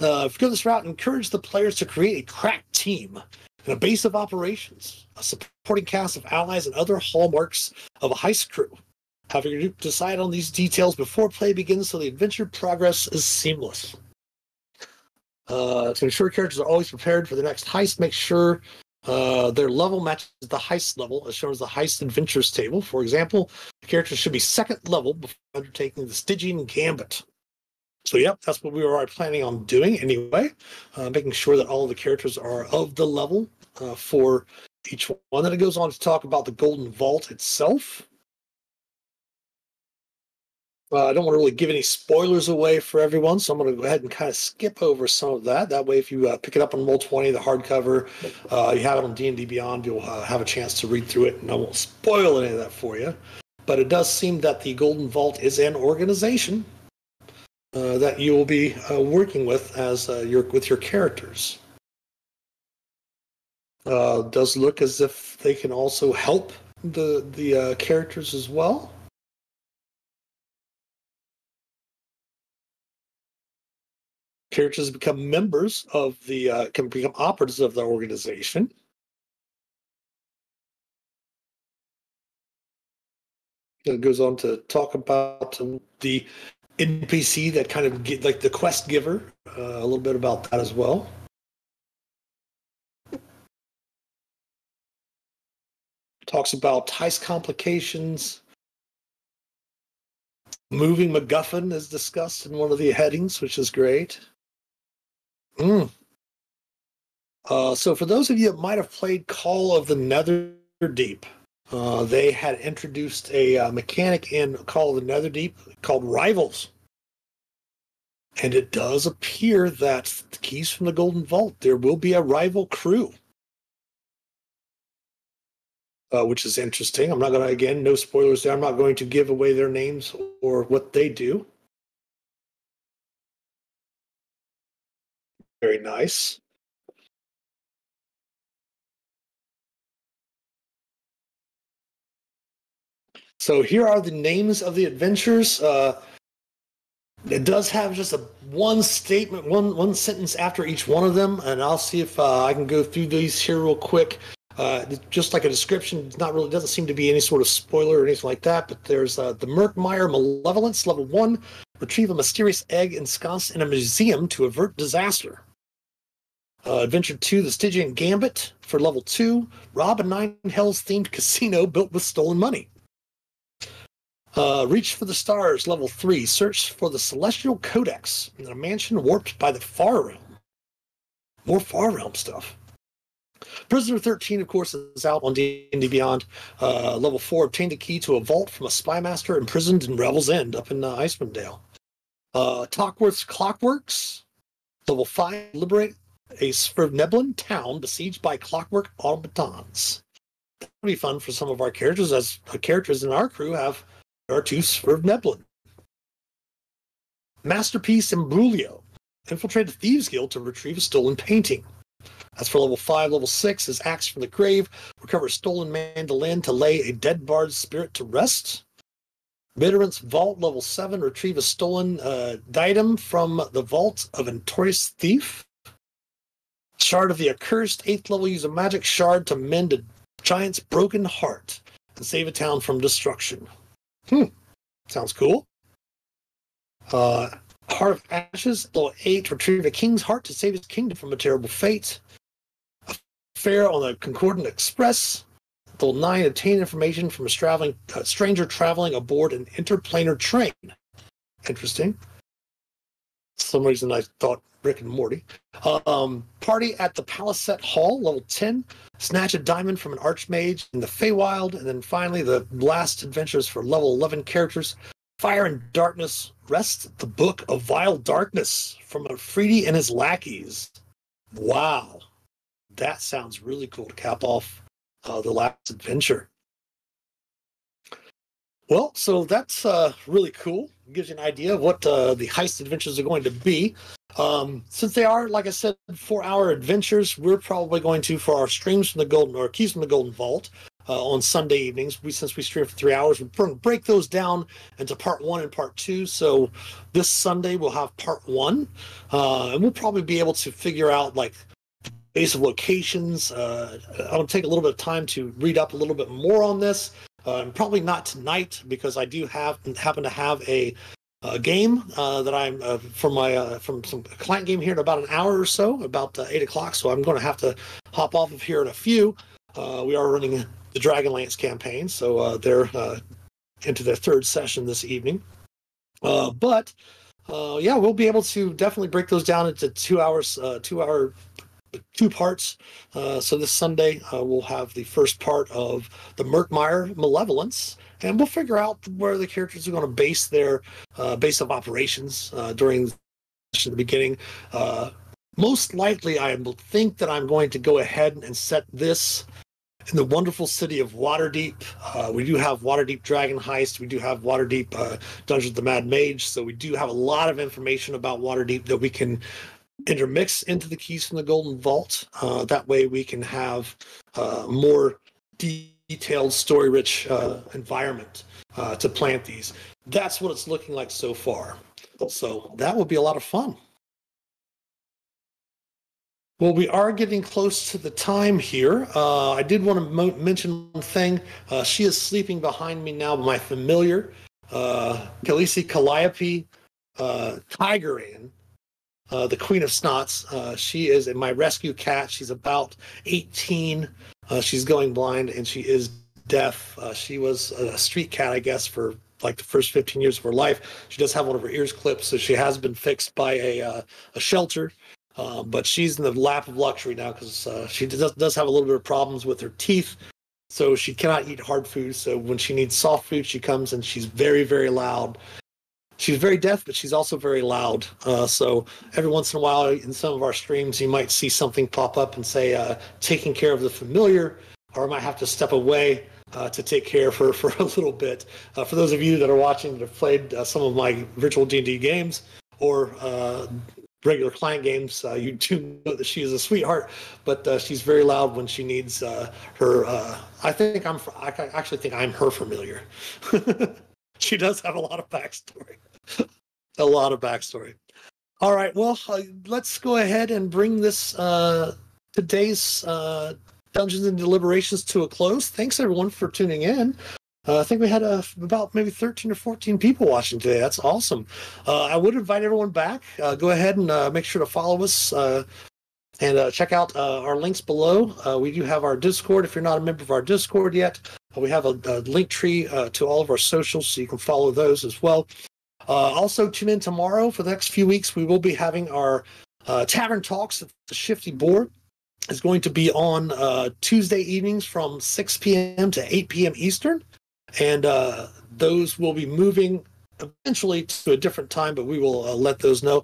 S1: If you go this route, encourage the players to create a crack team and a base of operations, a supporting cast of allies, and other hallmarks of a heist crew. Have your group decide on these details before play begins so the adventure progress is seamless. To ensure characters are always prepared for the next heist, make sure their level matches the heist level, as shown as the heist adventures table. For example, the characters should be 2nd level before undertaking the Stygian Gambit. So, yep, that's what we were planning on doing anyway, making sure that all of the characters are of the level for each one. Then it goes on to talk about the Golden Vault itself. I don't want to really give any spoilers away for everyone, so I'm going to go ahead and kind of skip over some of that. That way, if you pick it up on Roll20, the hardcover, you have it on D&D Beyond, you'll have a chance to read through it, and I won't spoil any of that for you. But it does seem that the Golden Vault is an organization that you will be working with as with your characters. Does look as if they can also help the characters as well. Characters become members of the can become operatives of the organization. It goes on to talk about the NPC that kind of get like the quest giver, a little bit about that as well. Talks about heist complications. Moving MacGuffin is discussed in one of the headings, which is great. So for those of you that might have played Call of the Netherdeep, they had introduced a mechanic in Call of the Netherdeep called Rivals. And it does appear that the Keys from the Golden Vault, there will be a rival crew. Which is interesting. I'm not going to, again, no spoilers there. I'm not going to give away their names or what they do. Very nice. So here are the names of the adventures. It does have just a one statement, one sentence after each one of them, and I'll see if I can go through these here real quick. Just like a description, it's not really, doesn't seem to be any sort of spoiler or anything like that, but there's the Merkmeyer Malevolence, level 1, retrieve a mysterious egg ensconced in a museum to avert disaster. Adventure 2, the Stygian Gambit for level 2, rob a Nine Hells themed casino built with stolen money. Reach for the Stars, level 3, search for the Celestial Codex in a mansion warped by the Far Realm. More Far Realm stuff. Prisoner 13, of course, is out on D&D Beyond. Level 4, obtained a key to a vault from a spy master imprisoned in Revel's End up in Icewind Dale. Talkworth's Clockworks. Level 5, liberate a Svirneblin town besieged by clockwork automatons. That would be fun for some of our characters, as characters in our crew have our 2 Svirneblin. Masterpiece Imbroglio. Infiltrate the Thieves Guild to retrieve a stolen painting. That's for level 5. Level 6 is Axe from the Grave. Recover a stolen mandolin to lay a dead bard's spirit to rest. Bitterant's Vault, level 7. Retrieve a stolen diadem from the vault of a notorious thief. Shard of the Accursed, 8th level. Use a magic shard to mend a giant's broken heart and save a town from destruction. Sounds cool. Heart of Ashes, level 8. Retrieve a king's heart to save his kingdom from a terrible fate. Affair on the Concordant Express. Level 9. Obtain information from a stranger traveling aboard an interplanar train. Interesting. For some reason I thought Rick and Morty. Party at the Palisade Hall, level 10. Snatch a diamond from an archmage in the Feywild. And then finally, the last adventures for level 11 characters. Fire and Darkness, Rest the Book of Vile Darkness from Afridi and his lackeys. Wow. That sounds really cool to cap off the last adventure. Well, so that's really cool. It gives you an idea of what the heist adventures are going to be. Since they are, like I said, 4-hour adventures, we're probably going to, for our streams from the Golden, or Keys from the Golden Vault, on Sunday evenings, since we stream for 3 hours, we're going to break those down into part 1 and part 2. So this Sunday we'll have part 1, and we'll probably be able to figure out like base of locations. I'll take a little bit of time to read up a little bit more on this. Probably not tonight, because I do happen to have a game that I'm from some client game here in about an hour or so, about 8 o'clock. So I'm going to have to hop off of here in a few. We are running the Dragonlance campaign, so they're into their 3rd session this evening. But we'll be able to definitely break those down into 2 hours, 2 parts. So this Sunday we'll have the first part of the Merkmeyer Malevolence, and we'll figure out where the characters are going to base their base of operations during the beginning. Most likely, I think that I'm going to go ahead and set this in the wonderful city of Waterdeep. We do have Waterdeep Dragon Heist. We do have Waterdeep Dungeons of the Mad Mage. So we do have a lot of information about Waterdeep that we can intermix into the keys from the Golden Vault. That way we can have more detailed, story-rich environment to plant these. That's what it's looking like so far. So that will be a lot of fun. Well, we are getting close to the time here. I did want to mention one thing. She is sleeping behind me now, my familiar, Khaleesi Calliope Tigeran, the Queen of Snots. She is my rescue cat. She's about 18. She's going blind, and she is deaf. She was a street cat, I guess, for like the first 15 years of her life. She does have one of her ears clipped, so she has been fixed by a shelter. But she's in the lap of luxury now because she does have a little bit of problems with her teeth, so she cannot eat hard food. So when she needs soft food, she comes and she's very, very loud. She's very deaf, but she's also very loud. So every once in a while in some of our streams, you might see something pop up and say, taking care of the familiar, or I might have to step away to take care of her for a little bit. For those of you that are watching that have played some of my virtual D&D games or regular client games, you do know that she is a sweetheart, but she's very loud when she needs her. I actually think I'm her familiar. She does have a lot of backstory. A lot of backstory. All right, well, let's go ahead and bring this today's Dungeons and Deliberations to a close. Thanks everyone for tuning in. I think we had about maybe 13 or 14 people watching today. That's awesome. I would invite everyone back. Go ahead and make sure to follow us and check out our links below. We do have our Discord. If you're not a member of our Discord yet, we have a link tree to all of our socials, so you can follow those as well. Also, tune in tomorrow. For the next few weeks, we will be having our Tavern Talks at the Shifty Board. It's going to be on Tuesday evenings from 6 p.m. to 8 p.m. Eastern. And those will be moving eventually to a different time, but we will let those know.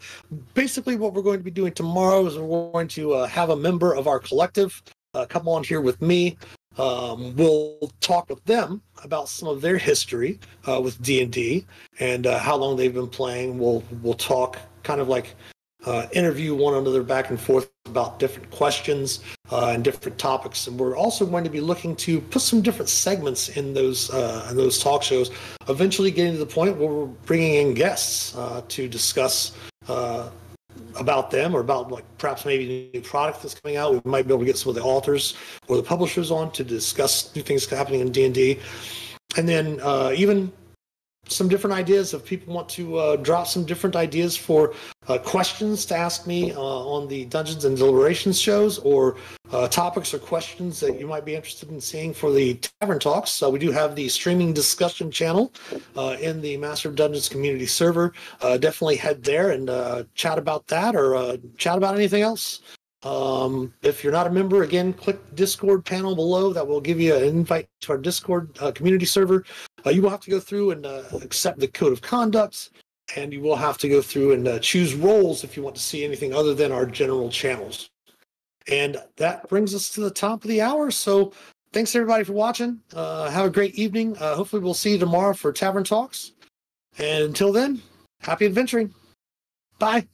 S1: Basically, what we're going to be doing tomorrow is we're going to have a member of our collective come on here with me. We'll talk with them about some of their history with D&D and how long they've been playing. We'll talk kind of like interview one another back and forth about different questions and different topics. And we're also going to be looking to put some different segments in those talk shows, eventually getting to the point where we're bringing in guests to discuss about them or about like perhaps maybe a new product that's coming out. We might be able to get some of the authors or the publishers on to discuss new things happening in D&D. And then even some different ideas if people want to drop some different ideas for questions to ask me on the Dungeons and Deliberations shows, or topics or questions that you might be interested in seeing for the Tavern Talks. So we do have the streaming discussion channel in the Master of Dungeons community server. Definitely head there and chat about that or chat about anything else. If you're not a member, again, click the Discord panel below. That will give you an invite to our Discord community server. You will have to go through and accept the code of conduct, and you will have to go through and choose roles if you want to see anything other than our general channels. And that brings us to the top of the hour. So thanks everybody for watching. Have a great evening. Hopefully we'll see you tomorrow for Tavern Talks. And until then, happy adventuring. Bye.